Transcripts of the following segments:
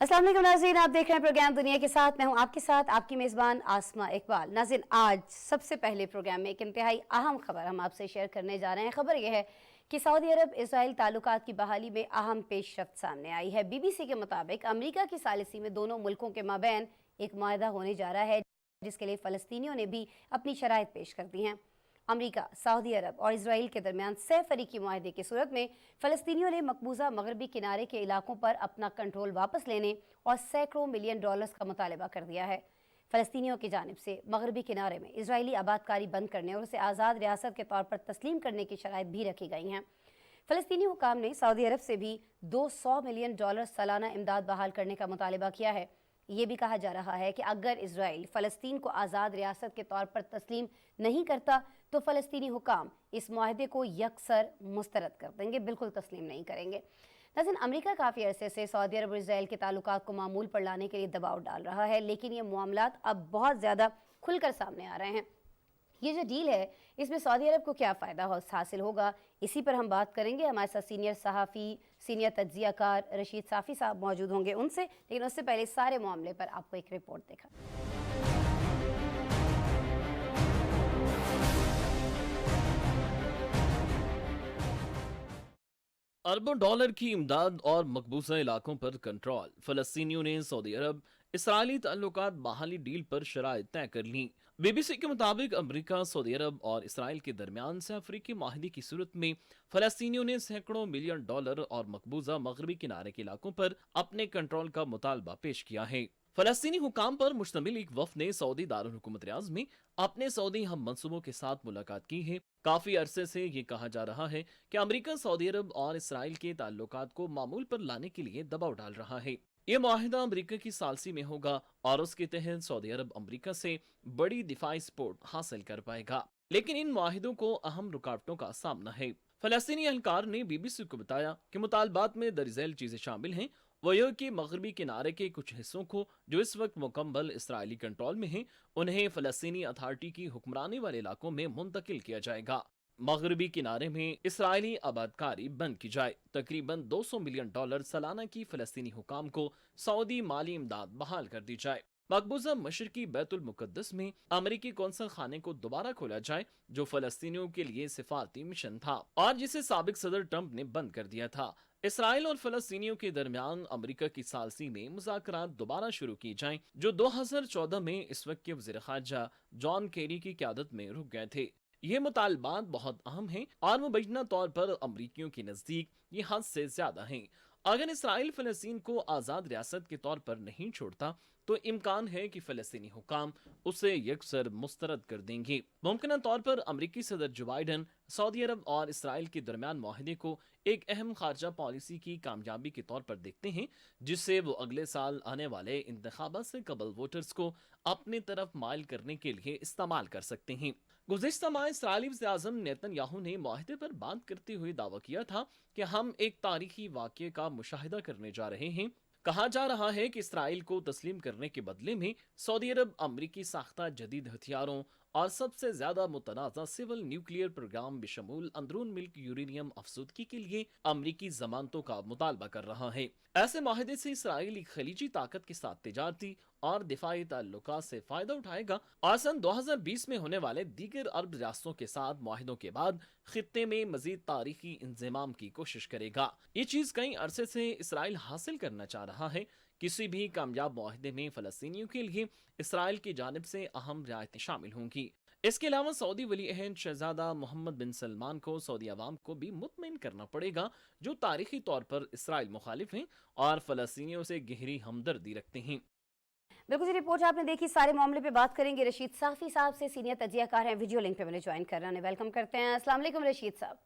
अस्सलाम वालेकुम नाज़रीन, आप देख रहे हैं प्रोग्राम दुनिया के साथ। मैं हूं आपके साथ आपकी मेज़बान आसमा इकबाल। नाज़रीन, आज सबसे पहले प्रोग्राम में एक इंतहाई अहम खबर हम आपसे शेयर करने जा रहे हैं। खबर यह है कि सऊदी अरब इसराइल ताल्लुकात की बहाली में अहम पेशरफ्त सामने आई है। BBC के मुताबिक अमरीका की सालिसी में दोनों मुल्कों के माबैन एक मुआहदा होने जा रहा है, जिसके लिए फ़लस्तीनियों ने भी अपनी शराइत पेश कर दी हैं। अमरीका, सऊदी अरब और इसराइल के दरमियान 6 फरीकी मुआहदे की सूरत में फ़लस्तीनियों ने मकबूजा मगरबी किनारे के इलाकों पर अपना कंट्रोल वापस लेने और सैकड़ों मिलियन डॉलर्स का मुतालबा कर दिया है। फ़लस्तीनियों की जानिब से मगरबी किनारे में इसराइली आबादकारी बंद करने और उसे आज़ाद रियासत के तौर पर तस्लीम करने की शराइत भी रखी गई हैं। फ़लस्तीनी हुकाम ने सऊदी अरब से भी $200 मिलियन सालाना इमदाद बहाल करने का मुतालबा किया है। ये भी कहा जा रहा है कि अगर इसराइल फ़लस्तीन को आज़ाद रियासत के तौर पर तस्लीम नहीं करता तो फ़लस्तीनी हुकाम इस मुआहदे को यकसर मुस्तरद कर देंगे, बिल्कुल तस्लीम नहीं करेंगे। नाज़रीन, अमरीका काफ़ी अरसे से सऊदी अरब और इसराइल के ताल्लुकात को मामूल पर लाने के लिए दबाव डाल रहा है, लेकिन ये मामलात अब बहुत ज़्यादा खुलकर सामने आ रहे हैं। ये जो डील है, इसमें सऊदी अरब को क्या फ़ायदा हासिल होगा, इसी पर हम बात करेंगे। हमारे साथ सीनियर सहाफ़ी, सीनियर तज्ज़ियाकार रशीद साफ़ी साहब मौजूद होंगे उनसे, लेकिन उससे पहले सारे मामले पर आपको एक रिपोर्ट देखा। अरबों डॉलर की इमदाद और मकबूजा इलाकों पर कंट्रोल। फ़लस्तीनियों ने सऊदी अरब इसराइली ताल्लुकात बहाली डील पर शराइत तय कर लीं। BBC के मुताबिक अमरीका, सऊदी अरब और इसराइल के दरमियान से अफ्रीकी माहदी की सूरत में फ़लस्तीनियों ने सैकड़ों मिलियन डॉलर और मकबूजा मगरबी किनारे के इलाकों पर अपने कंट्रोल का मुतालबा पेश किया है। फ़लस्तीनी हुकाम पर मुश्तमिल एक वफ़द ने सऊदी दारुल हुकूमत रियाज़ में अपने सऊदी हम मंसूबों के साथ मुलाकात की है। काफी अरसे से ये कहा जा रहा है कि अमेरिका सऊदी अरब और इसराइल के ताल्लुकात को मामूल पर लाने के लिए दबाव डाल रहा है। ये मुआहिदा अमेरिका की सालसी में होगा और उसके तहत सऊदी अरब अमेरिका से बड़ी दिफाई सपोर्ट हासिल कर पाएगा, लेकिन इन मुआहिदों को अहम रुकावटों का सामना है। फ़लस्तीनी एहलकार ने BBC को बताया कि मुतालबात में दरअसल चीजें शामिल हैं। वो यह कि मगरबी किनारे के कुछ हिस्सों को जो इस वक्त मुकम्मल इसराइली कंट्रोल में हैं, उन्हें फ़लस्तीनी अथॉरिटी की हुक्मरानी वाले इलाकों में मुंतकिल किया जाएगा। मगरबी किनारे में इसराइली आबादकारी बंद की जाए। तकरीबन $200 मिलियन सालाना की फ़लस्तीनी हुकाम को सऊदी माली इमदाद बहाल कर दी जाए। मकबूजा मशरकी बैतुल मुकद्दस में अमेरिकी कौंसल खाने को दोबारा खोला जाए, जो फ़लस्तीनियों के लिए सिफारती मिशन था और जिसे साबिक सदर ट्रंप ने बंद कर दिया था। इसराइल और फ़लस्तीनियों के दरमियान अमेरिका की सालसी में मुज़ाकरात दोबारा शुरू की जाएं, जो 2014 में इस वक्त के वज़ीर ख़ारजा जॉन केरी की क़यादत में रुक गए थे। ये मुतालबात बहुत अहम हैं और मुबैना तौर पर अमरीकियों के नज़दीक ये हद से ज़्यादा हैं। अगर इसराइल फ़लस्तीन को आज़ाद रियासत के तौर पर नहीं छोड़ता तो इम्कान है कि फ़लस्तीनी हुकाम उसे यकसर मुस्तरद कर देंगे। मुमकिन तौर पर अमरीकी सदर जो बाइडन सऊदी अरब और इसराइल के दरमियान मुआहदे को एक अहम खारजा पॉलिसी की कामयाबी के तौर पर देखते हैं, जिससे वो अगले साल आने वाले इंतखाबात से कबल वोटर्स को अपनी तरफ माइल करने के लिए इस्तेमाल कर सकते हैं। गुज़िश्ता माह इसराइली वज़ीर-ए-आज़म नेतन्याहू ने मुआहदे पर बात करते हुए दावा किया था कि हम एक तारीखी वाक़ये का मुशाहिदा करने जा रहे हैं। कहा जा रहा है कि इसराइल को तस्लीम करने के बदले में सऊदी अरब अमरीकी साख्ता जदीद हथियारों और सबसे ज्यादा मुतनाज़ा सिविल न्यूक्लियर प्रोग्राम बशमूल अंदरून मिल्क यूरेनियम अफसुदगी के लिए अमरीकी जमानतों का मुतालबा कर रहा है। ऐसे माहिदे से इसराइल एक खलीजी ताकत के साथ तिजारती और दिफाई ताल्लुकात से फायदा उठाएगा और सन 2020 में होने वाले दीगर अरब रियासतों के साथ मुआहिदों के बाद खित्ते में मजीद तारीखी इंज़माम की कोशिश करेगा। ये चीज कई अरसे से इसराइल हासिल करना चाह रहा है। किसी भी कामयाब मुआहिदे में फ़लस्तीनियों के लिए इसराइल की जानिब से अहम रियायतें शामिल होंगी। इसके अलावा सऊदी वली अहद शहजादा मोहम्मद बिन सलमान को सऊदी अवाम को भी मुतमईन करना पड़ेगा, जो तारीखी तौर पर इसराइल मुखालिफ हैं और फ़लस्तीनियों से गहरी हमदर्दी रखते हैं। बिल्कुल जी, रिपोर्ट आपने देखी। सारे मामले पे बात करेंगे। रशीद साफ़ी साहब से सीनियर तज्जियाकार हैं, वीडियो लिंक पे मैंने ज्वाइन कर रहा है, वेलकम करते हैं। अस्सलाम वालेकुम रशीद साहब।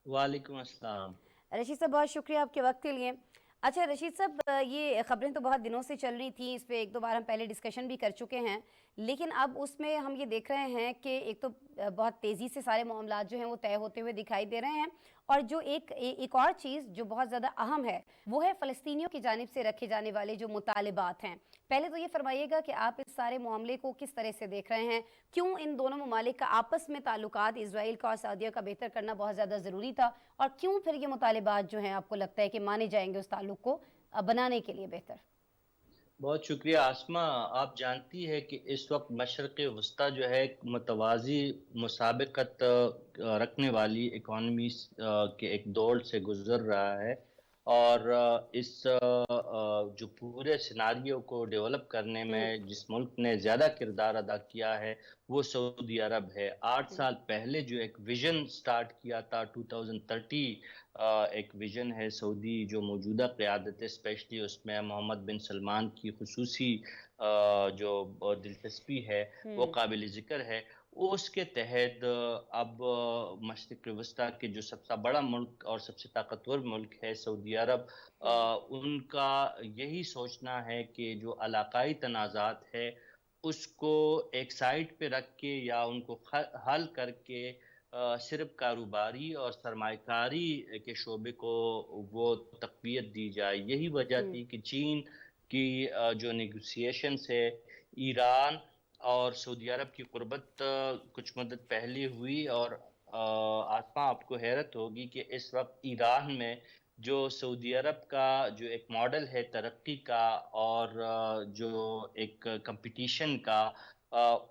वालेकुम अस्सलाम। रशीद साहब, बहुत शुक्रिया आपके वक्त के लिए। अच्छा रशीद साहब, ये खबरें तो बहुत दिनों से चल रही थी, इस पे एक दो बार हम पहले डिस्कशन भी कर चुके हैं, लेकिन अब उसमें हम ये देख रहे हैं कि एक तो बहुत तेज़ी से सारे मामलात जो हैं वो तय होते हुए दिखाई दे रहे हैं, और जो एक और चीज़ जो बहुत ज़्यादा अहम है वो है फ़लस्तीनियों की जानिब से रखे जाने वाले जो मुतालिबात हैं। पहले तो ये फरमाइएगा कि आप इस सारे मामले को किस तरह से देख रहे हैं, क्यों इन दोनों ममालिक का आपस में ताल्लुकात इसराइल का और सऊदीया का बेहतर करना बहुत ज़्यादा ज़रूरी था, और क्यों फिर ये मुतालिबात जो हैं आपको लगता है कि माने जाएंगे उस ताल्लुक को बनाने के लिए बेहतर? बहुत शुक्रिया आसमा। आप जानती है कि इस वक्त मशरक़ वस्ती जो है एक मुतवाज़ी मुसाबकत रखने वाली इकॉनमी के एक दौर से गुज़र रहा है, और इस जो पूरे सिनारियो को डेवलप करने में जिस मुल्क ने ज़्यादा किरदार अदा किया है वो सऊदी अरब है। 8 साल पहले जो एक विज़न स्टार्ट किया था 2030, एक विज़न है सऊदी जो मौजूदा क़यादत स्पेशली उसमें मोहम्मद बिन सलमान की खुसूसी जो दिलचस्पी है वो काबिल ज़िक्र है। उसके तहत अब मशरिक़ वस्ती के जो सबसे बड़ा मुल्क और सबसे ताकतवर मुल्क है सऊदी अरब, उनका यही सोचना है कि जो इलाक़ाई तनाज़ात है उसको एक साइड पे रख के या उनको हल करके सिर्फ कारोबारी और सरमायाकारी के शोबे को वो तक़वियत दी जाए। यही वजह थी कि चीन की जो नेगोशिएशंस है ईरान और सऊदी अरब की क़ुर्बत कुछ मदद पहले हुई, और आसमा आपको हैरत होगी कि इस वक्त ईरान में जो सऊदी अरब का जो एक मॉडल है तरक्की का और जो एक कंपटीशन का,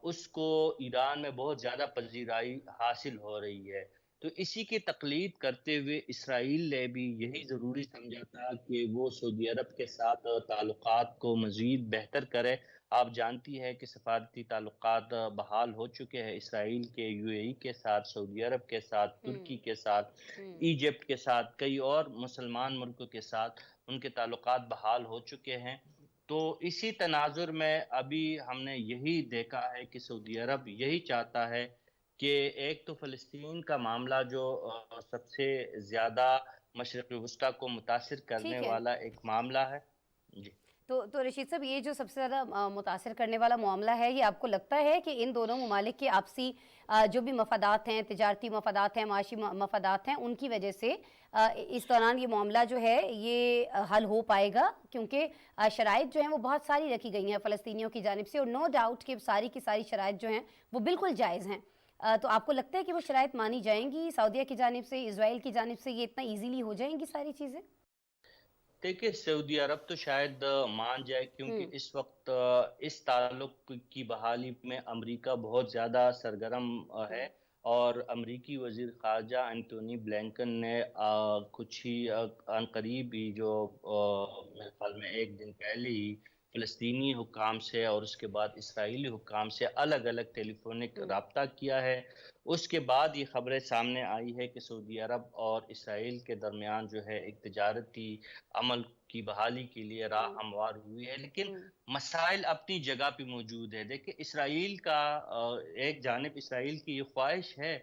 उसको ईरान में बहुत ज़्यादा पजीराई हासिल हो रही है। तो इसी की तकलीद करते हुए इसराइल ने भी यही ज़रूरी समझा था कि वो सऊदी अरब के साथ ताल्लुकात को मज़ीद बेहतर करे। आप जानती है कि सफारती ताल्लुकात बहाल हो चुके हैं इसराइल के यूएई के साथ, सऊदी अरब के साथ, तुर्की के साथ, इजिप्ट के साथ, कई और मुसलमान मुल्कों के साथ उनके ताल्लुकात बहाल हो चुके हैं। तो इसी तनाजुर में अभी हमने यही देखा है कि सऊदी अरब यही चाहता है कि एक तो फ़लस्तीन का मामला जो सबसे ज़्यादा मशरिक़ वस्ती को मुतासिर करने ठीक है। वाला एक मामला है। जी। तो रशीद साहब, ये जो सबसे ज़्यादा मुतासिर करने वाला मामला है, ये आपको लगता है कि इन दोनों ममालिक के आपसी जो भी मफादात हैं, तिजारती मफादात हैं, माशी मफादात हैं, उनकी वजह से इस दौरान ये मामला जो है ये हल हो पाएगा? क्योंकि शराइत जो हैं वो बहुत सारी रखी गई हैं फ़लस्तीनियों की जानिब से, और नो डाउट कि सारी की सारी शराइत जो हैं वो बिल्कुल जायज़ हैं। तो आपको लगता है कि वो शराइत मानी जाएंगी सऊदीया की जानिब से, इजराइल की जानिब से, ये इतना ईजीली हो जाएंगी सारी चीज़ें? देखिए सऊदी अरब तो शायद मान जाए, क्योंकि इस वक्त इस ताल्लुक की बहाली में अमेरिका बहुत ज़्यादा सरगर्म है, और अमेरिकी वज़ीर ख़ारजा एंटोनी ब्लिंकन ने कुछ ही अनकरीब ही जो मेरे ख्याल में एक दिन पहले ही फ़लस्तीनी हुक्काम से और उसके बाद इसराइली हुक्काम से अलग अलग टेलीफोनिक रब्ता किया है। उसके बाद ये ख़बरें सामने आई है कि सऊदी अरब और इसराइल के दरमियान जो है एक तिजारती अमल की बहाली के लिए राह हमवार हुई है, लेकिन मसाइल अपनी जगह पे मौजूद है। देखिए इसराइल का एक जानिब इसराइल की ये ख्वाहिश है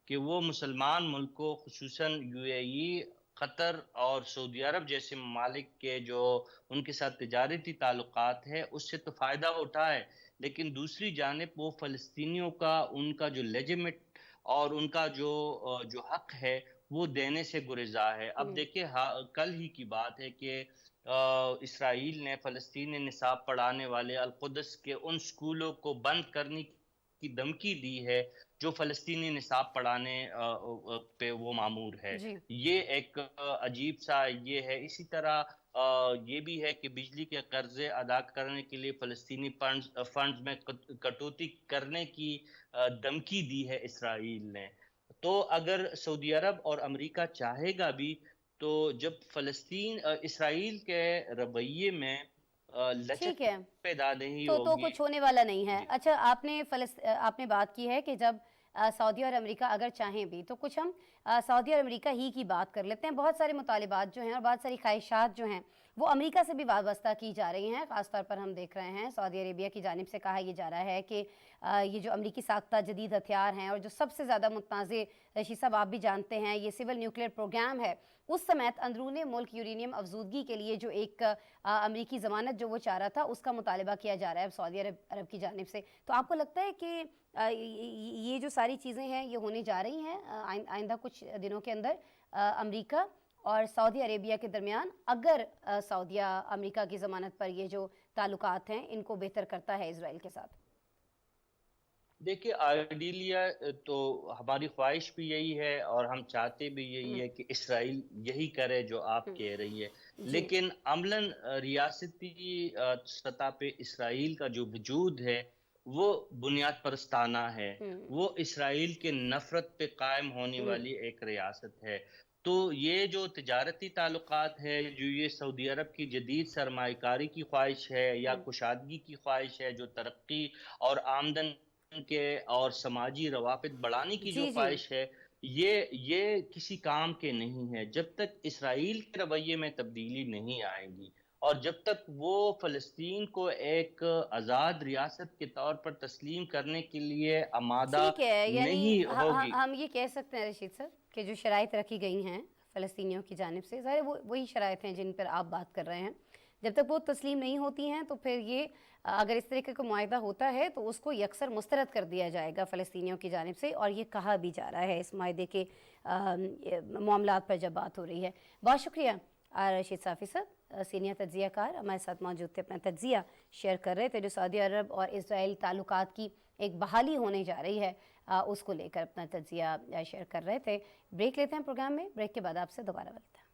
कि वो मुसलमान मुल्कों खुसूसन यूएई, कतर और सऊदी अरब जैसे ममालिक के जो उनके साथ तिजारती ताल्लुकात है उससे तो फ़ायदा उठाए, लेकिन दूसरी जानिब वो फ़लस्तीनियों का उनका जो लेजिमिट और उनका जो हक है वो देने से गुरेज़ा है। अब देखिए कल ही की बात है कि इसराइल ने फ़लस्तीनी निसाब पढ़ाने वाले अल-कुद्स के उन स्कूलों को बंद करने की धमकी दी है जो फ़लस्तीनी निसाब पढ़ाने पे वो मामूर है। जी। ये एक अजीब सा ये है। इसी तरह ये भी है कि बिजली के कर्ज़े अदा करने के लिए फ़लस्तीनी फंड्स में कटौती करने की धमकी दी है इसराइल ने। तो अगर सऊदी अरब और अमेरिका चाहेगा भी, तो जब इसराइल के रवैये में लचक ठीक है। पैदा नहीं तो होगी। कुछ होने वाला नहीं है। जी। अच्छा, आपने बात की है कि जब सऊदी और अमेरिका अगर चाहें भी, तो कुछ हम सऊदी और अमेरिका ही की बात कर लेते हैं। बहुत सारे मुतालिबात जो हैं और बहुत सारी ख्वाहिशात जो हैं वो अमेरिका से भी वाबस्ता की जा रही हैं। ख़ास तौर पर हम देख रहे हैं सऊदी अरेबिया की जानिब से कहा यह जा रहा है कि ये जो अमेरिकी साख्ता जदीद हथियार हैं और जो सबसे ज़्यादा मुतनाज़े, रशीद साहब आप भी जानते हैं, ये सिविल न्यूक्लियर प्रोग्राम है, उस समेत अंदरूनी मुल्क यूरेनियम अफजूदगी के लिए जो एक अमेरिकी ज़मानत जो वो चाह रहा था, उसका मुतालबा किया जा रहा है अब सऊदी अरब की जानिब से। तो आपको लगता है कि ये जो सारी चीज़ें हैं ये होने जा रही हैं आइंदा कुछ दिनों के अंदर अमेरिका और सऊदी अरेबिया के दरमियान, अगर सऊदीया अमेरिका की ज़मानत पर ये जो ताल्लुकात हैं इनको बेहतर करता है इजराइल के साथ? देखिए, आइडियलिया तो हमारी ख्वाहिश भी यही है और हम चाहते भी यही हम्म, है कि इसराइल यही करे जो आप कह रही है। जी। लेकिन अमलन रियासती सतह पे इसराइल का जो वजूद है, वो बुनियाद परस्ताना है। हम्म, वो इसराइल के नफ़रत पे कायम होने हम्म, वाली एक रियासत है। तो ये जो तिजारती ताल्लुकात है, जो ये सऊदी अरब की जदीद सरमायाकारी की ख्वाहिश है या हम्म, कुशादगी की ख्वाहिश है, जो तरक्की और आमदन के और समाजी रवाफिक बढ़ाने की जो जी जी। ख्वाहिश है, ये किसी काम के नहीं है जब तक इसराइल के रवैये में तब्दीली नहीं आएगी और जब तक वो फ़लस्तीन को एक आज़ाद रियासत के तौर पर तस्लीम करने के लिए आमादा ठीक है, यानी नहीं होगी। हम ये कह सकते हैं रशीद सर कि जो शराइत रखी गई हैं फ़लस्तीनियों की जानिब से, ज़ाहिर है वो वही शराइत हैं जिन पर आप बात कर रहे हैं। जब तक वो तस्लीम नहीं होती हैं तो फिर ये अगर इस तरीके का मुआहदा होता है तो उसको यकसर मुस्तरद कर दिया जाएगा फ़लस्तीनियों की जानिब से, और ये कहा भी जा रहा है इस मुआहदे के मामलात पर जब बात हो रही है। बहुत शुक्रिया रशीद साफ़ी साहब, सीनियर तज्ज़ियाकार हमारे साथ मौजूद थे, अपना तज्ज़िया शेयर कर रहे थे जो सऊदी अरब और इसराइल ताल्लुकात की एक बहाली होने जा रही है उसको लेकर अपना तज्ज़िया शेयर कर रहे थे। ब्रेक लेते हैं प्रोग्राम में, ब्रेक के बाद आपसे दोबारा मिलते हैं।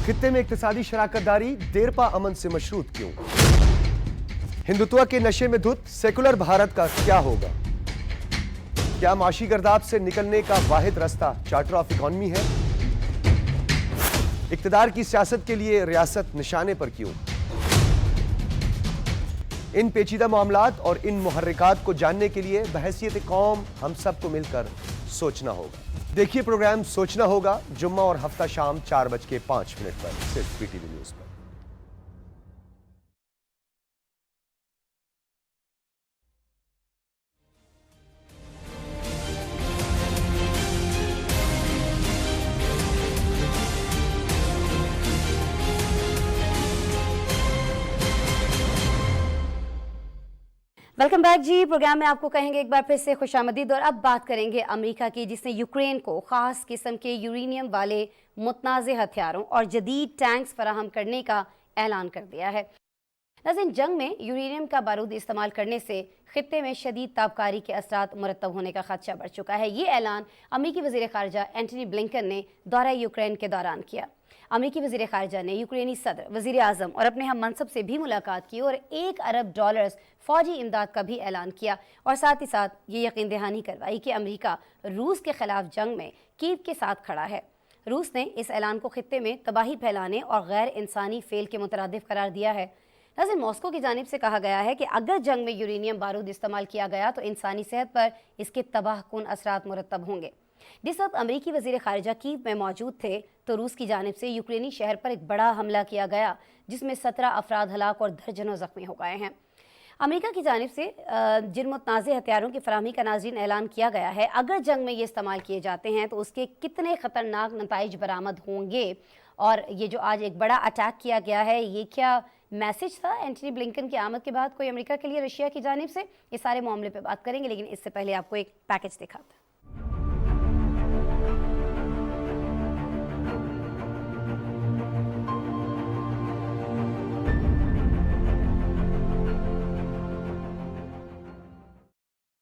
खित्ते में इक्तिसादी शराकतदारी देरपा अमन से मशरूत क्यों? हिंदुत्व के नशे में धुत सेकुलर भारत का क्या होगा? क्या माशी गर्दाब से निकलने का वाहिद रास्ता चार्टर ऑफ इकोनॉमी है? इक्तदार की सियासत के लिए रियासत निशाने पर क्यों? इन पेचीदा मामलात और इन मुहर्रिकात को जानने के लिए बहैसियत कौम हम सबको मिलकर सोचना होगा। देखिए प्रोग्राम सोचना होगा जुम्मा और हफ्ता शाम 4:05 पर सिर्फ पीटीवी न्यूज पर। वेलकम बैक जी। प्रोग्राम में आपको कहेंगे एक बार फिर से खुशामदीद, और अब बात करेंगे अमेरिका की, जिसने यूक्रेन को ख़ास किस्म के यूरेनियम वाले मुतनाज़ हथियारों और जदीद टैंक्स फराहम करने का ऐलान कर दिया है। नाज़रीन, जंग में यूरेनियम का बारूद इस्तेमाल करने से खित्ते में शदीद ताबकारी के असरात मुरतब होने का खदशा बढ़ चुका है। ये ऐलान अमेरिकी वज़ीर ख़ारजा एंटनी ब्लिंकन ने दौरा यूक्रेन के दौरान किया। अमेरिकी वज़ीर ख़ारजा ने यूक्रेनी सदर, वज़ीर आज़म और अपने हम मनसब से भी मुलाकात की और $1 अरब फ़ौजी इमदाद का भी ऐलान किया, और साथ ही साथ ये यकीन दहानी करवाई कि अमेरिका रूस के ख़िलाफ़ जंग में कीव के साथ खड़ा है। रूस ने इस ऐलान को खित्ते में तबाही फैलाने और गैर इंसानी फ़ेल के मुतरादिफ करार दिया है। नाज़रीन, मॉस्को की जानिब से कहा गया है कि अगर जंग में यूरेनियम बारूद इस्तेमाल किया गया तो इंसानी सेहत पर इसके तबाहकुन असरात मुरतब होंगे। जिस वक्त अमेरिकी वज़ीर ख़ारजा कीव में मौजूद थे तो रूस की जानिब से यूक्रेनी शहर पर एक बड़ा हमला किया गया, जिसमें 17 अफराद हलाक और दर्जनों ज़ख्मी हो गए हैं। अमेरिका की जानिब से जिन मुतनाज़ हथियारों की फराहमी का नाज़रीन ऐलान किया गया है, अगर जंग में ये इस्तेमाल किए जाते हैं तो उसके कितने ख़तरनाक नताइज बरामद होंगे, और ये जो आज एक बड़ा अटैक किया गया है, ये क्या मैसेज था एंटनी ब्लिंकन की आमद के बाद कोई अमेरिका के लिए रशिया की जानिब से? इस सारे मामले पे बात करेंगे, लेकिन इससे पहले आपको एक पैकेज दिखाते हैं।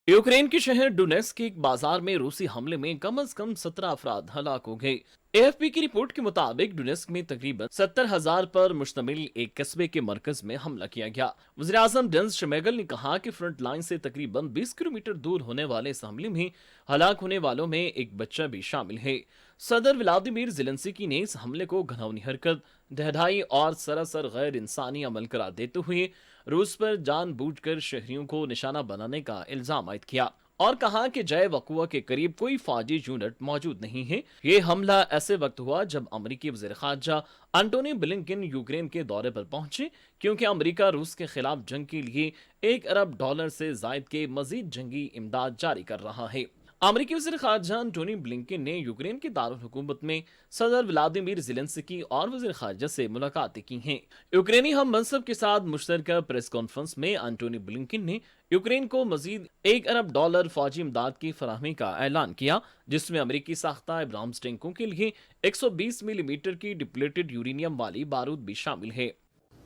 यूक्रेन के शहर डोनेट्स्क के एक बाजार में रूसी हमले में कम से कम 17 अफराद हलाक हो गए। एएफपी की रिपोर्ट के मुताबिक डोनेट्स्क में तकरीबन 70,000 पर मुश्तमिल एक कस्बे के मरकज में हमला किया गया। वज़ीर आज़म डेंस शमेगल ने कहा कि फ्रंट लाइन से तकरीबन 20 किलोमीटर दूर होने वाले इस हमले में हलाक होने वालों में एक बच्चा भी शामिल है। सदर व्लादिमीर ज़ेलेंस्की ने इस हमले को घिनौनी हरकत, ढहढाई और सरासर गैर इंसानी अमल करार देते हुए रूस पर जानबूझकर शहरियों को निशाना बनाने का इल्जाम आयद किया और कहा कि जय वकुआ के करीब कोई फौजी यूनिट मौजूद नहीं है। ये हमला ऐसे वक्त हुआ जब अमेरिकी वज़ीर ख़ारजा एंटोनी ब्लिंकन यूक्रेन के दौरे पर पहुंचे, क्योंकि अमेरिका रूस के खिलाफ जंग के लिए $1 अरब से जायद के मजीद जंगी इमदाद जारी कर रहा है। अमरीकी वज़ीर ख़ारजा एंटोनी ब्लिंकन ने यूक्रेन के दारुल हुकूमत में सदर व्लादिमीर ज़ेलेंस्की और वज़ीर ख़ारजा से मुलाकातें की हैं। यूक्रेनी हम मनसब के साथ मुश्तरका प्रेस कॉन्फ्रेंस में एंटोनी ब्लिंकन ने यूक्रेन को मजीद $1 अरब फौजी इमदाद की फराहमी का ऐलान किया, जिसमें अमरीकी साख्ता इब्राहिम्स टैंकों के लिए 120 मिलीमीटर की डिप्लेटेड यूरेनियम वाली बारूद भी शामिल है।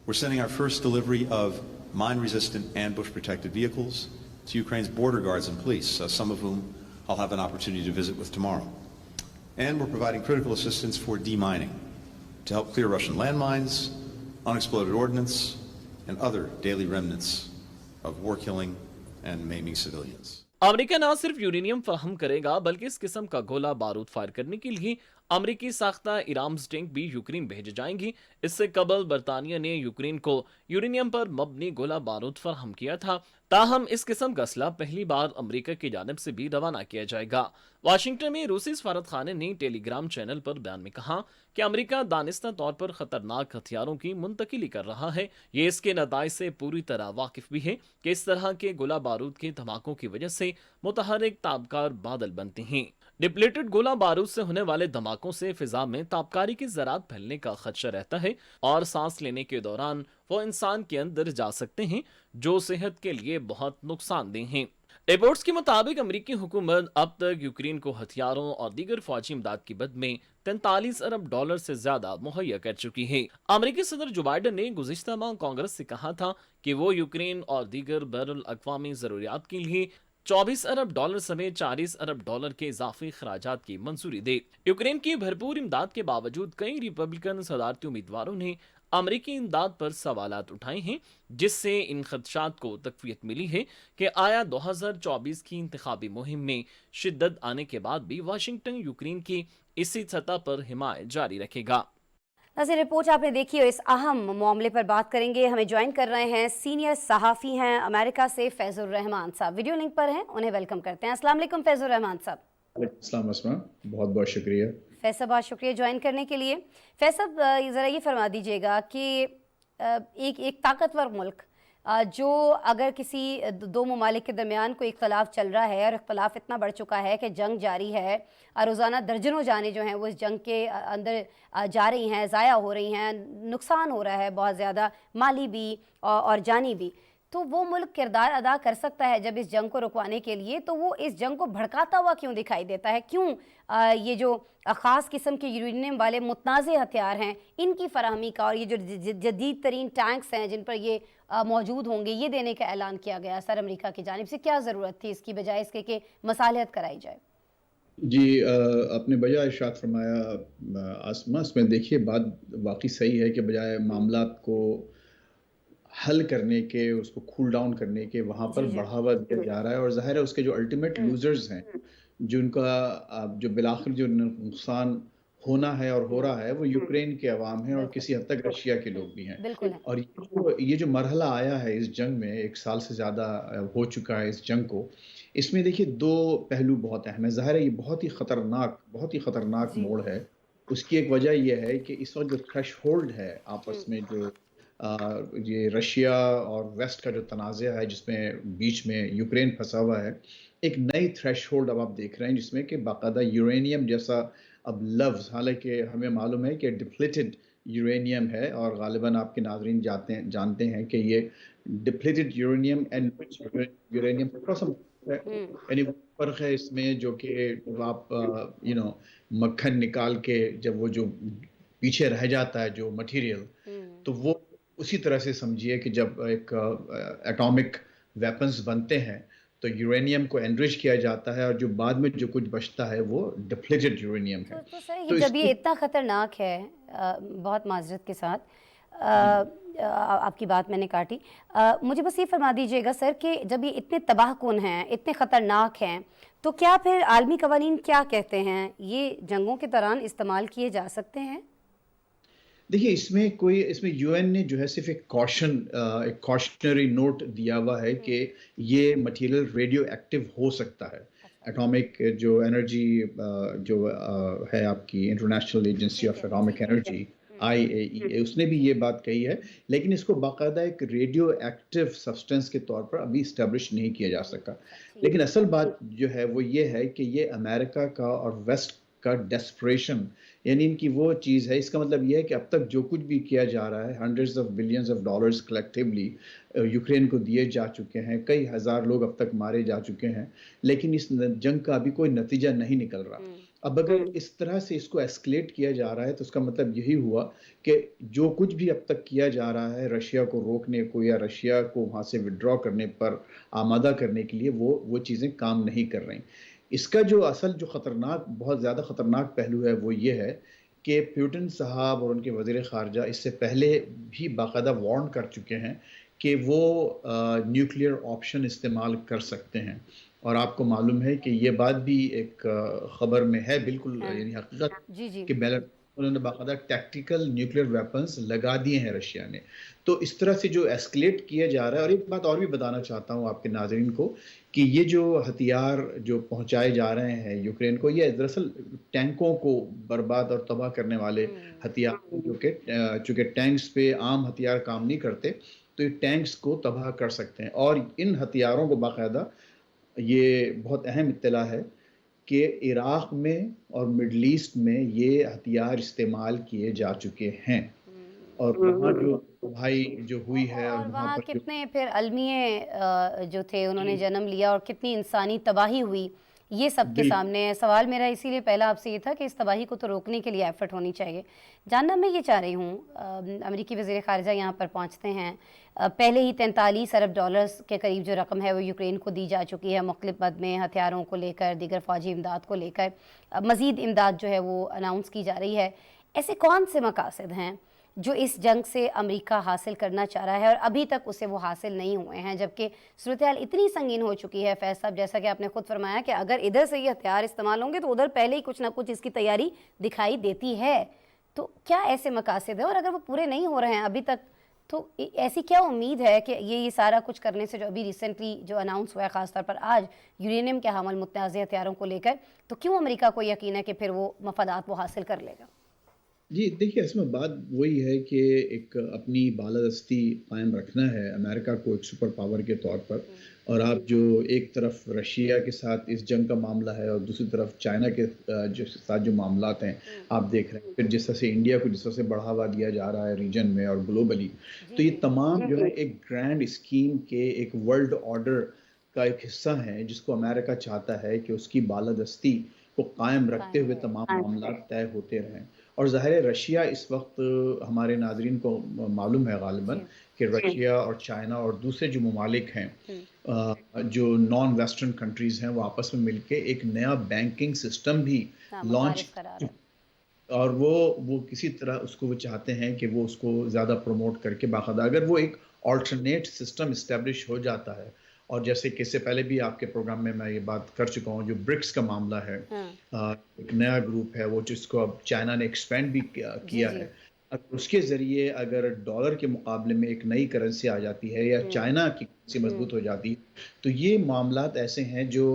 We're sending our first delivery of mine-resistant ambush-protected vehicles to Ukraine's border guards and police, some of whom I'll have an opportunity to visit with tomorrow. And we're providing critical assistance for demining to help clear Russian landmines, unexploded ordnance, and other daily remnants of war killing and maiming civilians. America न सिर्फ uranium फराहम करेगा बल्कि इस किस्म का गोला बारूद फायर करने के लिए अमेरिकी साख्ता इराम्स टैंक भी यूक्रेन भेजे जाएंगी। इससे कबल बरतानिया ने यूक्रेन को यूरेनियम पर मबनी गोला बारूद फराहम किया था, ताहम इस किस्म का असला पहली बार अमेरिका की जानिब से भी रवाना किया जाएगा। वाशिंगटन में रूसी सफारत खाने ने टेलीग्राम चैनल पर बयान में कहा कि अमेरिका दानिस्ता तौर पर खतरनाक हथियारों की मुंतकिली कर रहा है। ये इसके नताइज से पूरी तरह वाकिफ भी है कि इस तरह के गोला बारूद के धमाकों की वजह से मुतहरिक ताबकार बादल बनते हैं। डिप्लेटेड गोला बारूद से होने वाले धमाकों से फिजा में ताबकारी की ज़रात फैलने का खदशा रहता है और सांस लेने के दौरान वो इंसान के अंदर जा सकते हैं, जो सेहत के लिए बहुत नुकसानदेह हैं। रिपोर्ट्स के मुताबिक अमेरिकी हुकूमत अब तक यूक्रेन को हथियारों और दीगर फौजी इमदाद की बद में $43 अरब से ज्यादा मुहैया कर चुकी है। अमेरिकी सदर जो बाइडन ने गुज़िश्ता माह कांग्रेस से कहा था कि वो यूक्रेन और दीगर बैरुल अक़वामी ज़रूरियात के लिए $24 अरब समेत $40 अरब के इजाफी खराजात की मंजूरी दे। यूक्रेन की भरपूर इमदाद के बावजूद कई रिपब्लिकन सदारती उम्मीदवारों ने अमेरिकी इमदाद पर सवालात उठाए हैं, जिससे इन खदशात को तकवीत मिली है कि आया 2024 की इंतखाबी मुहिम में शिद्दत आने के बाद भी वाशिंगटन यूक्रेन की इसी सतह पर हिमायत जारी रखेगा। नाज़रीन, रिपोर्ट आपने देखी और इस अहम मामले पर बात करेंगे। हमें ज्वाइन कर रहे हैं सीनियर सहाफ़ी हैं अमेरिका से फैज़ुर रहमान साहब, वीडियो लिंक पर हैं, उन्हें वेलकम करते हैं। अस्सलाम वालेकुम फैज़ुर रहमान साहब। अस्सलाम अस्मा, बहुत बहुत शुक्रिया। फैज़ साहब बहुत शुक्रिया ज्वाइन करने के लिए। फैज़ साहब ज़रा ये फरमा दीजिएगा कि एक ताकतवर मुल्क जो अगर किसी दो ममालिक के दरमियान कोई इख्तलाफ चल रहा है और इख्तलाफ इतना बढ़ चुका है कि जंग जारी है और रोज़ाना दर्जनों जाने जो हैं वो इस जंग के अंदर जा रही हैं, ज़ाया हो रही हैं, नुकसान हो रहा है बहुत ज़्यादा, माली भी और जानी भी, तो वो मुल्क किरदार अदा कर सकता है जब इस जंग को रुकवाने के लिए, तो वो इस जंग को भड़काता हुआ क्यों दिखाई देता है? क्यों ये जो ख़ास किस्म के यूरेनियम वाले मुतनाज़ हथियार हैं इनकी फराहमी का और ये जो जदीद तरीन टैंक्स हैं जिन पर ये मौजूद होंगे, ये देने का ऐलान किया गया सर अमेरिका की जानिब से, क्या ज़रूरत थी इसकी बजाय इसके कि मसालिहत कराई जाए? जी, आपने बजाय इरशाद फरमाया आसमा, इसमें देखिए बात वाकई सही है कि बजाय मामलात को हल करने के, उसको कूल डाउन करने के, वहाँ पर बढ़ावा दिया जा रहा है और ज़ाहिर है उसके जो अल्टीमेट लूजर्स हैं, जिनका जो बिलाखिर जो नुकसान होना है और हो रहा है वो यूक्रेन के अवाम हैं और किसी हद तक रशिया के लोग भी हैं। और ये जो मरहला आया है इस जंग में, 1 साल से ज़्यादा हो चुका है इस जंग को, इसमें देखिए 2 पहलू बहुत अहम है। ज़ाहिर है ये बहुत ही ख़तरनाक मोड़ है। उसकी एक वजह यह है कि इस वक्त जो थ्रेशहोल्ड है आपस में, जो ये रशिया और वेस्ट का जो तनाज़ा है जिसमें बीच में यूक्रेन फंसा हुआ है, एक नई थ्रेशहोल्ड अब आप देख रहे हैं जिसमें कि बाकायदा यूरेनियम जैसा अब लफ्ज़, हालांकि हमें मालूम है कि डिप्लेटेड यूरेनियम है और गालिबन आपके नाज़रीन जानते हैं कि ये डिप्लेटेड यूरेनियम एंड यूरेनियम थोड़ा सा यानी फ़र्क है इसमें, जो कि जब आप मक्खन निकाल के जब वो जो पीछे रह जाता है जो मटेरियल, तो वो उसी तरह से समझिए कि जब एक एटॉमिक वेपन्स बनते हैं तो यूरेनियम को एनरिच किया जाता है और जो बाद में जो कुछ बचता है वो डिप्लेटेड यूरेनियम है। तो सही, जब ये इतना ख़तरनाक है, बहुत माजरत के साथ आपकी बात मैंने काटी, मुझे बस ये फरमा दीजिएगा सर कि जब ये इतने तबाहकुन हैं, इतने ख़तरनाक हैं, तो क्या फिर आलमी कवानीन क्या कहते हैं, ये जंगों के दौरान इस्तेमाल किए जा सकते हैं? देखिए इसमें यूएन ने जो है सिर्फ एक कॉशनरी नोट दिया हुआ है कि ये मटेरियल रेडियो एक्टिव हो सकता है। एटॉमिक जो एनर्जी जो है आपकी international agency of atomic energy, IAEA اس نے بھی یہ بات کہی ہے، لیکن اس کو باقاعدہ ایک ریڈیو ایکٹیو سبسٹنس کے طور پر ابھی اسٹیبلش نہیں کیا جا سکا. لیکن اصل بات جو ہے وہ یہ ہے کہ یہ امریکہ کا اور ویسٹ کا ڈیسپریشن، یعنی ان کی وہ چیز ہے. اس کا مطلب یہ ہے کہ اب تک جو کچھ بھی کیا جا رہا ہے، hundreds of billions of dollars collectively Ukraine کو دیے جا چکے ہیں، کئی ہزار لوگ اب تک مارے جا چکے ہیں، لیکن اس جنگ کا ابھی کوئی نتیجہ نہیں نکل رہا. اب اگر اس طرح سے اس کو ایسکلیٹ کیا جا رہا ہے تو اس کا مطلب یہی ہوا کہ جو کچھ بھی اب تک کیا جا رہا ہے رشیا کو روکنے کو یا رشیا کو وہاں سے وڈرا کرنے پر آمادہ کرنے کے لیے وہ چیزیں کام نہیں کر رہی. اس کا جو اصل جو خطرناک، بہت زیادہ خطرناک پہلو ہے وہ یہ ہے کہ پیوٹن صاحب اور ان کے وزیر خارجہ اس سے پہلے بھی باقاعدہ وارن کر چکے ہیں کہ وہ نیوکلیئر آپشن استعمال کر سکتے ہیں. اور آپ کو معلوم ہے کہ یہ بات بھی ایک خبر میں ہے بالکل، یعنی حقیقت کہ انہوں نے باقاعدہ ٹیکٹیکل نیوکلیئر ویپنز لگا دیے ہیں رشیا نے. تو اس طرح سے جو ایسکلیٹ کیا جا رہا ہے. اور ایک بات اور بھی بتانا چاہتا ہوں آپ کے ناظرین کو کہ یہ جو ہتھیار جو پہنچائے جا رہے ہیں یوکرین کو، یہ دراصل ٹینکوں کو برباد اور تباہ کرنے والے ہتھیار، جو کہ چونکہ ٹینکس پہ عام ہتھیار کام نہیں کرتے تو یہ ٹینکس کو تباہ کر سکتے ہیں. اور ان ہتھیاروں کو باقاعدہ یہ بہت اہم اطلاع ہے کہ عراق میں اور مڈل ایسٹ میں یہ ہتھیار استعمال کیے جا چکے ہیں. اور وہاں جو بھائی جو ہوئی ہے اور وہاں کتنے پھر المیے جو تھے انہوں نے جنم لیا اور کتنی انسانی تباہی ہوئی، یہ سب کے سامنے ہے. سوال میرا اسی لیے پہلا آپ سے یہ تھا کہ اس تباہی کو تو روکنے کے لیے ایفرٹ ہونی چاہیے. جاننا میں یہ چاہ رہی ہوں، امریکی وزیر خارجہ یہاں پر پہنچتے ہیں، پہلے ہی 43 ارب ڈالرز کے قریب جو رقم ہے وہ یوکرین کو دی جا چکی ہے مختلف مد میں، ہتھیاروں کو لے کر، دیگر فوجی امداد کو لے کر. مزید امداد جو ہے وہ اناؤنس کی جا رہی ہے. ایسے کون سے مقاصد ہیں جو اس جنگ سے امریکہ حاصل کرنا چاہ رہا ہے اور ابھی تک اسے وہ حاصل نہیں ہوئے ہیں، جبکہ صورتحال اتنی سنگین ہو چکی ہے فیض صاحب، جیسا کہ آپ نے خود فرمایا کہ اگر ادھر سے یہ ہتھیار استعمال ہوں گے تو ادھر پہلے ہی کچھ نہ کچھ اس کی تیاری دکھائی دیتی ہے. تو کیا ایسے مقاصد ہیں اور اگر وہ پورے نہیں ہو رہے ہیں ابھی تک تو ایسی کیا امید ہے کہ یہ سارا کچھ کرنے سے جو ابھی ریسنٹلی جو اناؤنس ہوا ہے خاص طور پر آج یورینیم کے حامل متنازع ہتھیاروں کو لے کر، تو کیوں امریکہ کو یقین ہے کہ پھر وہ مفادات وہ حاصل کر لے گا؟ جی دیکھیے، اس میں بات وہی ہے کہ ایک اپنی بالادستی قائم رکھنا ہے امریکہ کو ایک سپر پاور کے طور پر. اور آپ جو ایک طرف رشیا کے ساتھ اس جنگ کا معاملہ ہے اور دوسری طرف چائنا کے ساتھ جو معاملات ہیں آپ دیکھ رہے ہیں، پھر جس طرح سے انڈیا کو جس طرح سے بڑھاوا دیا جا رہا ہے ریجن میں اور گلوبلی، تو یہ تمام جو ہے ایک گرینڈ اسکیم کے ایک ورلڈ آرڈر کا ایک حصہ ہیں جس کو امریکہ چاہتا ہے کہ اس کی بالادستی کو قائم رکھتے ہوئے تمام معاملات طے ہوتے رہیں. اور ظاہر رشیا اس وقت ہمارے ناظرین کو معلوم ہے غالباً کہ رشیا اور چائنا اور دوسرے جو ممالک ہیں جو نان ویسٹرن کنٹریز ہیں وہ آپس میں مل کے ایک نیا بینکنگ سسٹم بھی لانچ، اور وہ کسی طرح اس کو وہ چاہتے ہیں کہ وہ اس کو زیادہ پروموٹ کر کے باقاعدہ اگر وہ ایک آلٹرنیٹ سسٹم اسٹیبلش ہو جاتا ہے. اور جیسے کہ اس سے پہلے بھی آپ کے پروگرام میں یہ بات کر چکا ہوں، جو برکس کا معاملہ ہے، ایک نیا گروپ ہے وہ جس کو اب چائنا نے ایکسپینڈ بھی کیا ہے. اس کے ذریعے اگر ڈالر کے مقابلے میں ایک نئی کرنسی آ جاتی ہے یا چائنا کی کرنسی مضبوط ہو جاتی ہے تو یہ معاملات ایسے ہیں جو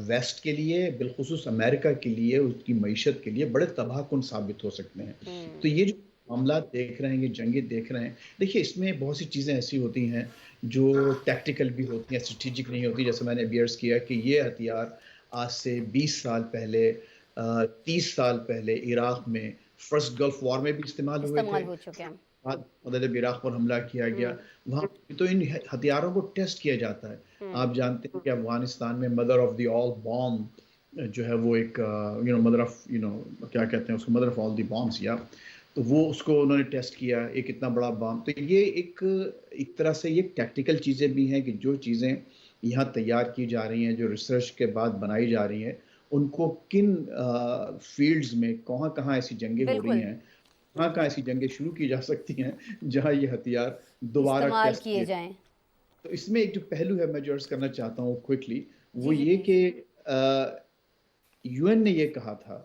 ویسٹ کے لیے، بالخصوص امریکہ کے لیے، اس کی معیشت کے لیے بڑے تباہ کن ثابت ہو سکتے ہیں. تو یہ جو معاملات دیکھ رہے ہیں، یہ جنگیں دیکھ رہے ہیں، دیکھیے اس میں بہت سی چیزیں ایسی ہوتی ہیں جو ٹیکٹیکل بھی ہوتی ہیں، اسٹریٹجک نہیں ہوتی. جیسے میں نے ابھی عرض کیا کہ یہ ہتھیار آج سے 20 سال پہلے، 30 سال پہلے عراق میں فرسٹ گلف وار میں بھی استعمال ہوئے تھے. جب عراق پر حملہ کیا گیا وہاں تو ان ہتھیاروں کو ٹیسٹ کیا جاتا ہے. آپ جانتے ہیں کہ افغانستان میں مدر آف دی آل بام جو ہے وہ ایک مدر آف کیا کہتے ہیں اس کو، mother of all the bombs, یا تو وہ اس کو انہوں نے ٹیسٹ کیا، ایک اتنا بڑا بام. تو یہ ایک طرح سے یہ ٹیکٹیکل چیزیں بھی ہیں کہ جو چیزیں یہاں تیار کی جا رہی ہیں، جو ریسرچ کے بعد بنائی جا رہی ہیں، ان کو کن فیلڈز میں کہاں ایسی جنگیں ہو رہی ہیں، کہاں ایسی جنگیں شروع کی جا سکتی ہیں جہاں یہ ہتھیار دوبارہ ٹیسٹ کیے جائیں. تو اس میں ایک جو پہلو ہے میں جو عرض کرنا چاہتا ہوں کوئکلی، وہ یہ کہ UN نے یہ کہا تھا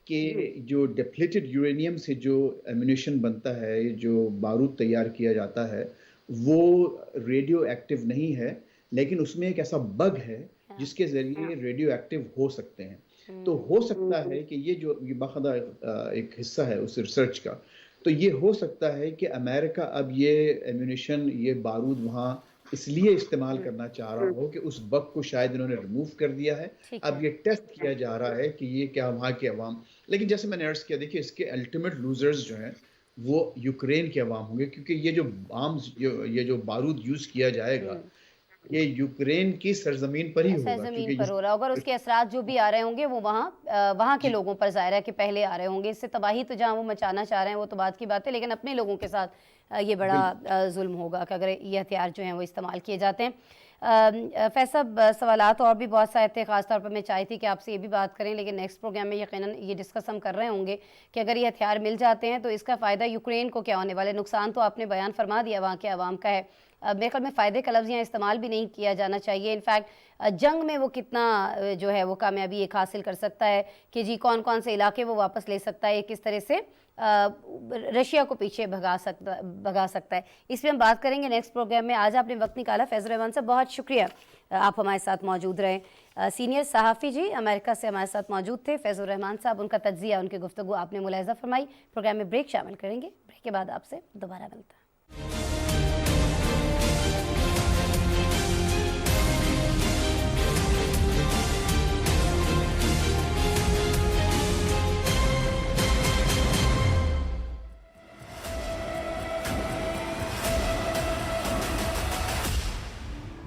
کہ جو ڈپلیٹڈ یورینیم سے جو ایمونیشن بنتا ہے، جو بارود تیار کیا جاتا ہے، وہ ریڈیو ایکٹیو نہیں ہے، لیکن اس میں ایک ایسا بگ ہے جس کے ذریعے ریڈیو ایکٹیو ہو سکتے ہیں. तो हो सकता है कि ये बाकायदा एक हिस्सा है उस रिसर्च का, तो ये हो सकता है कि अमेरिका अब ये एम्यूनिशन, ये बारूद वहाँ इसलिए इस्तेमाल करना चाह रहा हो कि उस बग को शायद इन्होंने रिमूव कर दिया है। ठीक अब है। ये टेस्ट किया जा रहा है कि ये क्या वहाँ के अवाम, लेकिन जैसे मैंने अर्ज किया, देखिए इसके अल्टीमेट लूजर्स जो हैं वो यूक्रेन के अवाम होंगे, क्योंकि ये जो आर्म्स, ये जो बारूद यूज किया जाएगा ये यूक्रेन की सरजमीन पर ही होगा, सरजमीन क्योंकि पर हो रहा होगा और उसके असरात जो भी आ रहे होंगे वो वहाँ के लोगों पर ज़ाहिर है कि पहले आ रहे होंगे। इससे तबाही तो जहाँ वो मचाना चाह रहे हैं वो तो बात की बात है, लेकिन अपने लोगों के साथ ये बड़ा जुल्म होगा कि अगर ये हथियार जो हैं वो इस्तेमाल किए जाते हैं। फैसल सवालात और भी बहुत सारे थे, ख़ासतौर पर मैं चाहती थी कि आपसे ये भी बात करें, लेकिन नेक्स्ट प्रोग्राम में यकीनन ये डिस्कस हम कर रहे होंगे कि अगर ये हथियार मिल जाते हैं तो इसका फ़ायदा यूक्रेन को क्या होने वाला है। नुकसान तो आपने बयान फरमा दिया वहाँ के अवाम का है। मेरे ख्याल में फ़ायदे का लफ्ज़ यहाँ इस्तेमाल भी नहीं किया जाना चाहिए। इनफैक्ट जंग में वो कितना जो है वो कामयाबी एक हासिल कर सकता है कि जी कौन कौन से इलाके वो वापस ले सकता है, किस तरह से रशिया को पीछे भगा सकता है। इस पर हम बात करेंगे नेक्स्ट प्रोग्राम में। आज आपने वक्त निकाला फैज़ल रहमान साहब, बहुत शुक्रिया आप हमारे साथ मौजूद रहे। सीनियर सहाफ़ी जी अमेरिका से हमारे साथ मौजूद थे फैज़ल रहमान साहब, उनका तज्ज़िया, उनकी गुफ्तगू आपने मुलाहिज़ा फरमाई। प्रोग्राम में ब्रेक शामिल करेंगे, ब्रेक के बाद आपसे दोबारा मिलता है।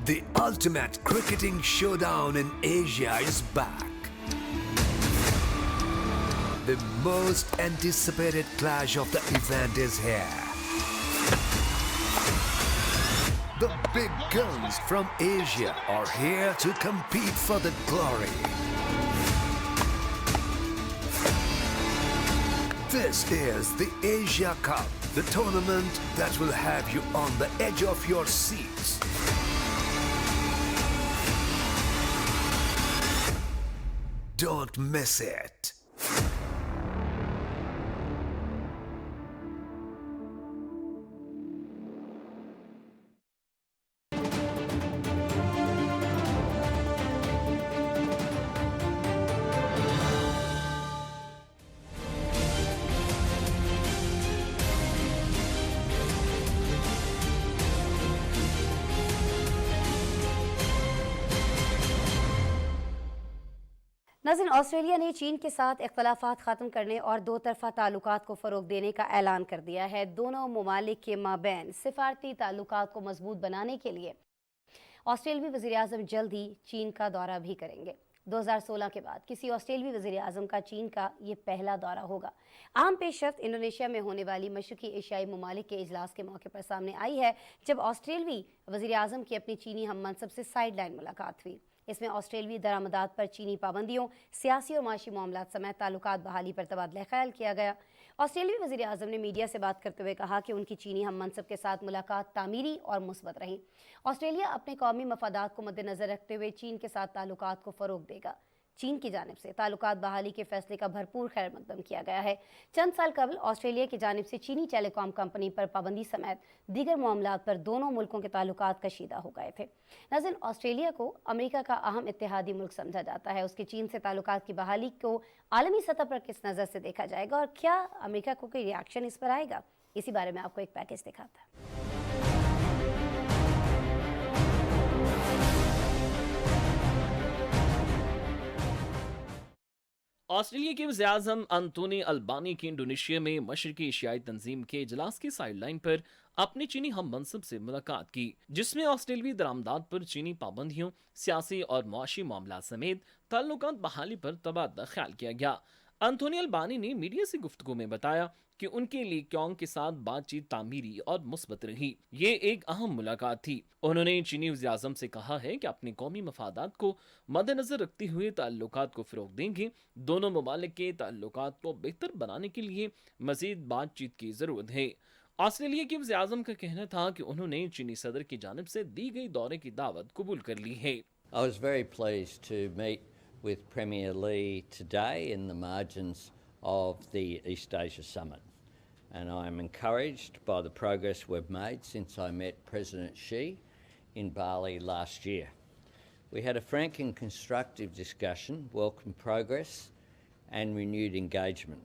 The ultimate cricketing showdown in Asia is back. The most anticipated clash of the event is here. The big guns from Asia are here to compete for the glory. This is the Asia Cup, the tournament that will have you on the edge of your seats. Don't miss it. नाज़रीन, Australia ने चीन के साथ इख्तलाफात ख़त्म करने और दो तरफ़ा ताल्लुकात को फ़रोग़ देने का ऐलान कर दिया है। दोनों ममालिक के माबैन सिफारती ताल्लुकात को मजबूत बनाने के लिए ऑस्ट्रेलवी वज़ीर-ए-आज़म जल्द ही चीन का दौरा भी करेंगे। 2016 के बाद किसी ऑस्ट्रेलवी वज़ीर-ए-आज़म का चीन का ये पहला दौरा होगा। अहम पेशरफ्त इंडोनेशिया में होने वाली मशरक़ी एशियाई ममालिक के इजलास के मौके पर सामने आई है, जब ऑस्ट्रेलवी वज़ीर-ए-आज़म की अपनी चीनी हम मनसब से साइड लाइन मुलाकात हुई। इसमें ऑस्ट्रेलवी दरामदात पर चीनी पाबंदियों, सियासी और माशी मामलात समेत ताल्लुकात बहाली पर तबादला ख्याल किया गया। ऑस्ट्रेलवी वज़ीर-ए-आज़म ने मीडिया से बात करते हुए कहा कि उनकी चीनी हम मनसब के साथ मुलाकात तामीरी और मुस्बत रही। ऑस्ट्रेलिया अपने कौमी मफादात को मद्देनज़र रखते हुए चीन के साथ ताल्लुकात को फ़रोग़ देगा। चीन की जानिब से ताल्लुकात बहाली के फैसले का भरपूर खैर मकदम किया गया है। चंद साल कबल ऑस्ट्रेलिया की जानिब से चीनी टेलीकॉम कंपनी पर पाबंदी समेत दीगर मामलात पर दोनों मुल्कों के ताल्लुकात कशीदा हो गए थे। नाज़रीन, ऑस्ट्रेलिया को अमेरिका का अहम इत्तेहादी मुल्क समझा जाता है। उसके चीन से ताल्लुकात की बहाली को आलमी सतह पर किस नज़र से देखा जाएगा और क्या अमेरिका को कोई रिएक्शन इस पर आएगा, इसी बारे में आपको एक पैकेज दिखाता है। ऑस्ट्रेलिया के वज़ीर-ए-आज़म अंटोनी अल्बानी की इंडोनेशिया में मशरकी एशियाई तंजीम के इजलास की साइड लाइन पर अपनी चीनी हम मनसब से मुलाकात की, जिसमें ऑस्ट्रेलवी दरामदात पर चीनी पाबंदियों, सियासी और मुआशी मामला समेत ताल्लुकात बहाली पर तबादला ख्याल किया गया। अंटोनी अल्बानी ने मीडिया से गुफ्तगू में बताया कि उनके लिए क्योंग के साथ बातचीत तामीरी और मुस्बत रही। ये एक अहम मुलाकात थी। उन्होंने चीनी वज़ीर-ए-आज़म से कहा है कि अपने कौमी मफादात को मद्देनजर रखते हुए ताल्लुकात को फ़रोग़ देंगे। दोनों ममालिक के ताल्लुकात को बेहतर बनाने के लिए मज़ीद बातचीत की ज़रूरत है। ऑस्ट्रेलिया के वज़ीर-ए-आज़म का कहना था कि उन्होंने चीनी सदर की जानिब से दी गई दौरे की दावत कबूल कर ली है। I was very pleased to meet with Premier Lee today in the margins of the East Asia Summit, and I am encouraged by the progress we've made since I met President Xi in Bali last year. We had a frank and constructive discussion, welcomed progress and renewed engagement.